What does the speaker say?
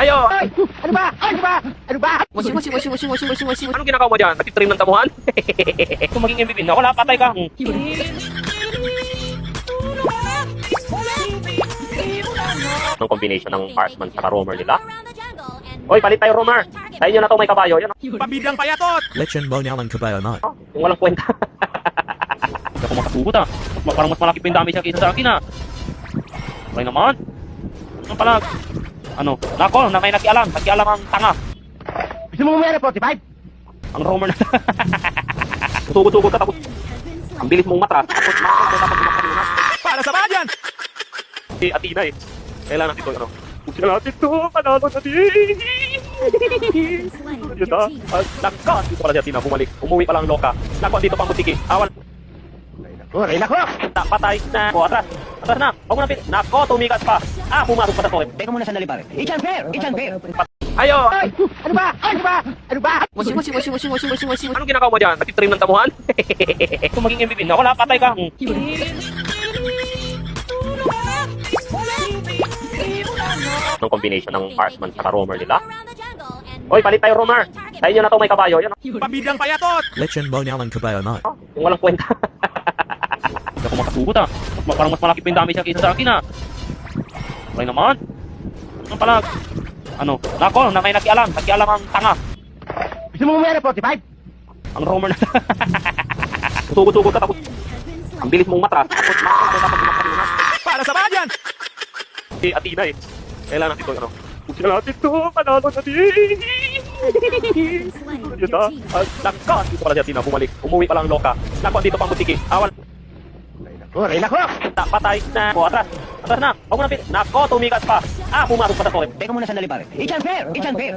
Ayo! Ay! Ano ba? Ano ba? Ano ba? Washing. Anong ginagawa mo dyan? Nagtitrim ng tamuhan? Kung maging MVP na, wala, patay ka. Ng combination ng Parsman at Roamer nila. Oy, palit tayo Roamer. Sa inyo na to may kabayo. Yan, Pabidang payatot! Lechen mo niya ng kabayo na. yung walang kwenta. Hindi ako makasugot ah. Parang mas malaki pa yung damage niya kaysa sa akin ah. Okay naman. Ano pala? Ano? Nako, na may nakialam. Nakialam ang tanga. Gusto mo umera 45? Ang Roamer na. Sugod-sugod ka tapos. Ang bilis mong matras. Tapos makakalunat. Para sa bayan! Si Athena eh. Kailangan natin ito, ano? Pusin na natin ito. Panalo natin. Yun na. Nako, dito pala si Athena. Bumalik. Umuwi pa lang loka. Nako, dito pang butiki. Awan. Ay, nako! Patay na. Nako, atras. Atras na. Huwag mo na pin. Nako, tumikas pa. Pumasok pa sa toilet. Teka muna sandali pare. It's unfair! It's unfair! Ayo! Ay! Ano ba? Ano ba? Ano ba? Washing. Anong ginagawa mo dyan? Nagtitrim ng tamuhan? Kung maging MVP na, wala, patay ka. Ng combination ng Parsman at Roamer nila. Oy, palit tayo Roamer. Sa inyo na to may kabayo. Yan, Pabidang payatot! Lechen mo niya ng kabayo na. yung walang kwenta. Hindi ako makasugot ah. Parang mas malaki pa yung damage niya kaysa sa akin ah. Okay naman. Ano pala? Ano? Nako, na may nakialam. Nakialam ang tanga. Gusto mo umera 45? Ang Roamer na. Sugod-sugod ka tapos. Ang bilis mong matras. Tapos makakalunat. Para sa bayan! Si Athena eh. Kailangan natin ito, ano? Pusin na natin ito. Panalo natin. Yun na. Nako, dito pala si Athena. Bumalik. Umuwi pa lang loka. Nako, dito pang butiki. Awan. Ay, nako! Patay na. Nako, atras. Atras na. Huwag mo na pin. Nako, tumikas pa. Pumasok pa sa toilet. Teka muna sandali pare. It's unfair! It's unfair!